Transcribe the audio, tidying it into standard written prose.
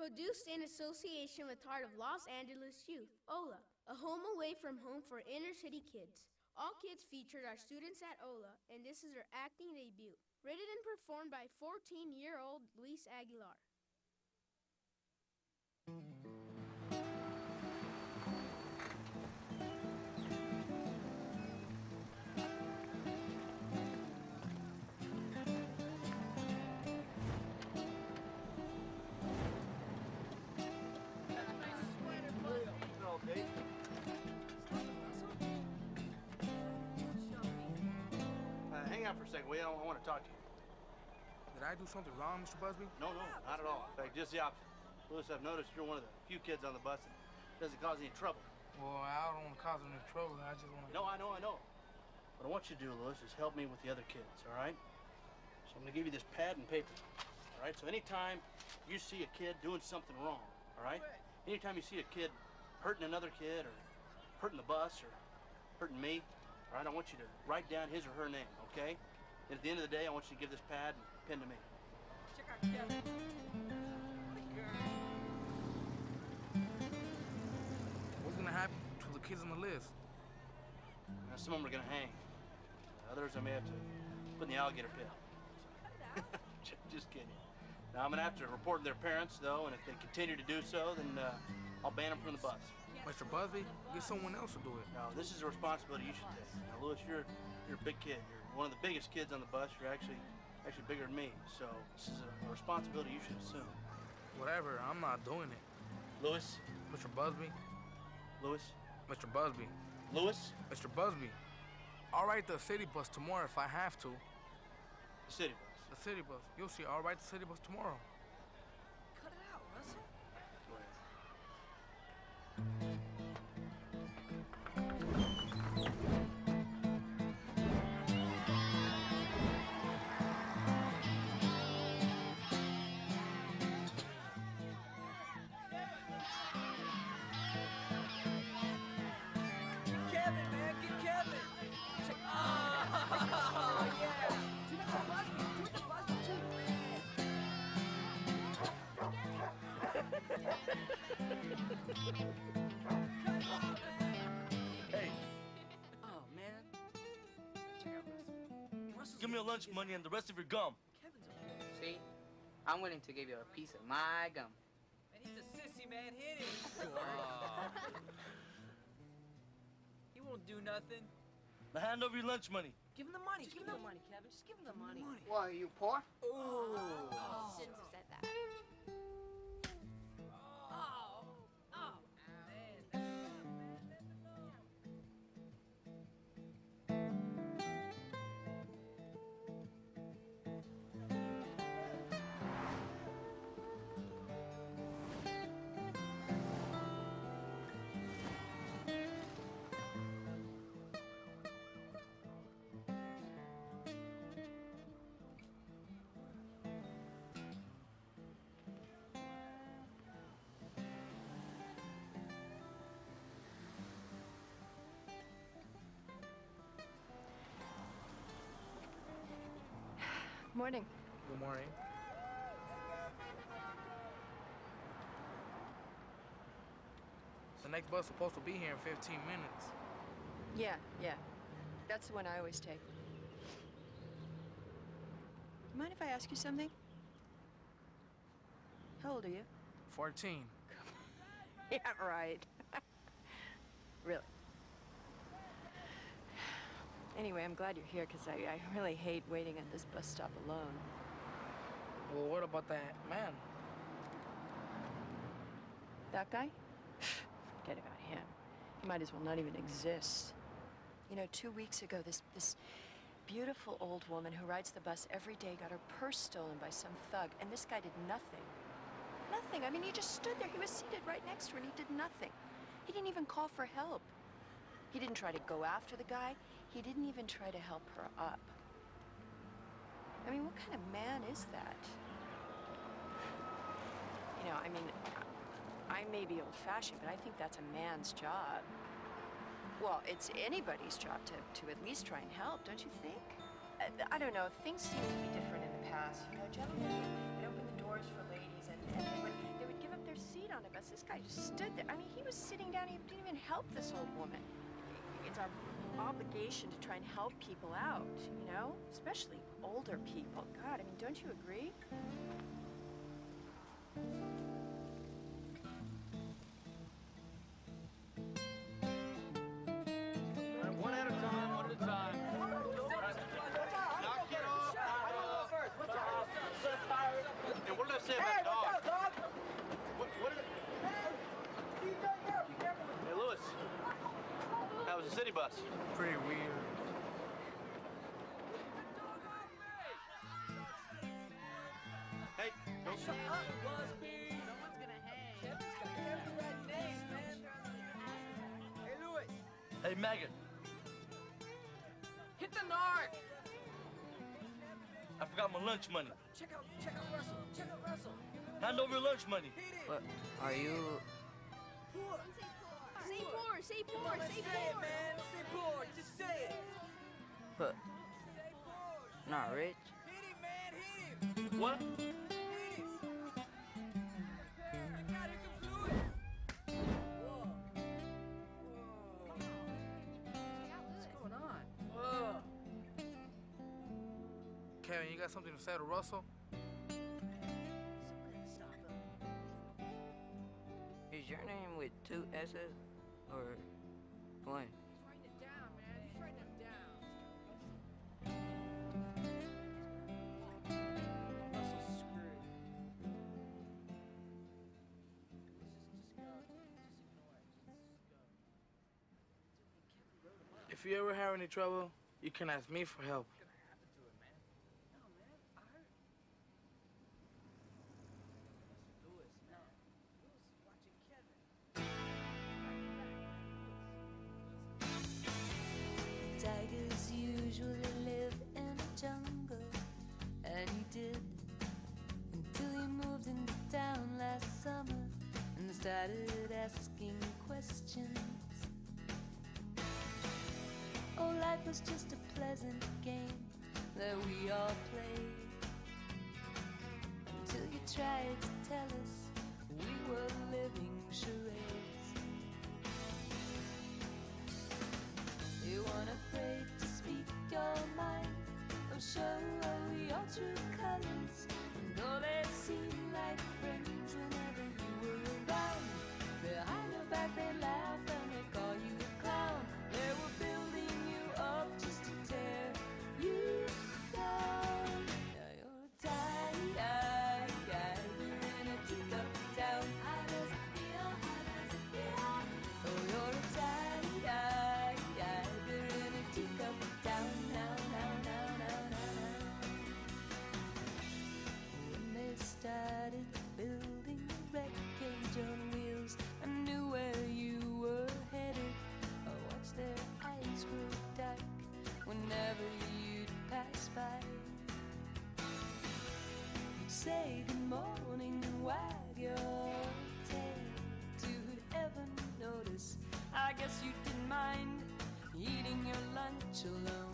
Produced in association with Heart of Los Angeles Youth, Hola, a home away from home for inner city kids. All kids featured are students at Hola, and this is their acting debut. Written and performed by 14-year-old Luis Aguilar. Okay. Hang out for a second, will you? I want to talk to you. Did I do something wrong, Mr. Busby? No, not at all. In fact, just the opposite. Louis, I've noticed you're one of the few kids on the bus that doesn't cause any trouble. Well, I don't want to cause any trouble. I just want to... No, I know. What I want you to do, Louis, is help me with the other kids, all right? So I'm going to give you this pad and paper, all right? So anytime you see a kid doing something wrong, all right? Anytime you see a kid hurting another kid or hurting the bus or hurting me, all right, I want you to write down his or her name, okay? And at the end of the day, I want you to give this pad and pen to me. Check out Kevin. What's going to happen to the kids on the list? Now, some of them are going to hang. Others I may have to put in the alligator pit. Just kidding. Now, I'm going to have to report to their parents, though, and if they continue to do so, then I'll ban them from the bus. Mr. Busby, get someone else to do it. No, this is a responsibility you should take. Now, Louis, you're a big kid. You're one of the biggest kids on the bus. You're actually bigger than me. So this is a responsibility you should assume. Whatever, I'm not doing it. Louis? Mr. Busby? Louis? Mr. Busby? Louis? Mr. Busby, I'll ride the city bus tomorrow if I have to. The city bus? The city bus. You'll see, I'll ride the city bus tomorrow. Cut it out, Russell. Go ahead. Kevin, man, get Kevin. Oh, yeah. Do it the Busby too, man. Hey, Oh, man. Check out Russell. give me your lunch money and the rest of your gum. Kevin's okay. See? I'm willing to give you a piece of my gum. Man, he's a sissy, man. Hit him. He won't do nothing. Now hand over your lunch money. Give him the money. Give him the money, Kevin. Just give him the money. Why, are you poor? Oh. Shouldn't have said that. Oh. Oh. Man, that's enough, man. Let him know. Morning. Good morning. The next bus is supposed to be here in 15 minutes. Yeah. That's the one I always take. Mind if I ask you something? How old are you? 14. Yeah, right. Really. Anyway, I'm glad you're here because I really hate waiting at this bus stop alone. Well, what about that man? That guy? Forget about him. He might as well not even exist. You know, 2 weeks ago, this beautiful old woman who rides the bus every day got her purse stolen by some thug, and this guy did nothing. Nothing. I mean, he just stood there. He was seated right next to her, and he did nothing. He didn't even call for help. He didn't try to go after the guy. He didn't even try to help her up. I mean, what kind of man is that? You know, I mean, I may be old-fashioned, but I think that's a man's job. Well, it's anybody's job to at least try and help, don't you think? I don't know. Things seem to be different in the past. You know, gentlemen would open the doors for ladies, and they would give a This guy just stood there. I mean, he was sitting down. He didn't even help this old woman. It's our obligation to try and help people out, you know? Especially older people. God, I mean, don't you agree? One at a time, one at a time. Knock it off. And what did I say about dog? What did Hey, Lewis. That was a city bus. Pretty weird. Hey, don't Someone's gonna hang. Kevin's got the right name, man. Hey, Louis. Hey, Maggot. Hit the narc. I forgot my lunch money. Check out Russell. Check out Russell. Hand over your lunch money. Hit it. What? Are you... Poor. Say poor, say poor, Come on, say say it, poor. man. Say poor. Just say it. But Say poor. not rich? Hit him, man. Hit him. What? Hit him. I got it concluded. Whoa. What's going on? Whoa. Kevin, you got something to say to Russell? Somebody stop him. Is your name with 2 S's or one? He's writing it down, man. He's writing them down. Russell's screwed. Just go. Just ignore it. Just go. If you ever have any trouble, you can ask me for help. What's gonna happen to him, man? No, man. I heard. Louis, man. Louis is watching Kevin. Tigers usually live in a jungle, and he did until he moved into town last summer and started asking questions. Oh, life was just a pleasant game that we all played until you tried to tell us we were living charades. You weren't afraid to speak your mind or show your true colors. And though they seemed like friends whenever you were around, behind your back they laugh and they call you a clown. They were building you up just to tear you down. Now you're a tiny eye, you're in a teacup town. How does it feel? How does it feel? Oh, you're a tiny eye, you're in a teacup town. Now. When they started building the wreckage on wheels, I knew where you were headed. I watched their eyes grow dark whenever you'd pass by. You'd say good morning and wag your tail. Who'd ever notice? I guess you didn't mind eating your lunch alone.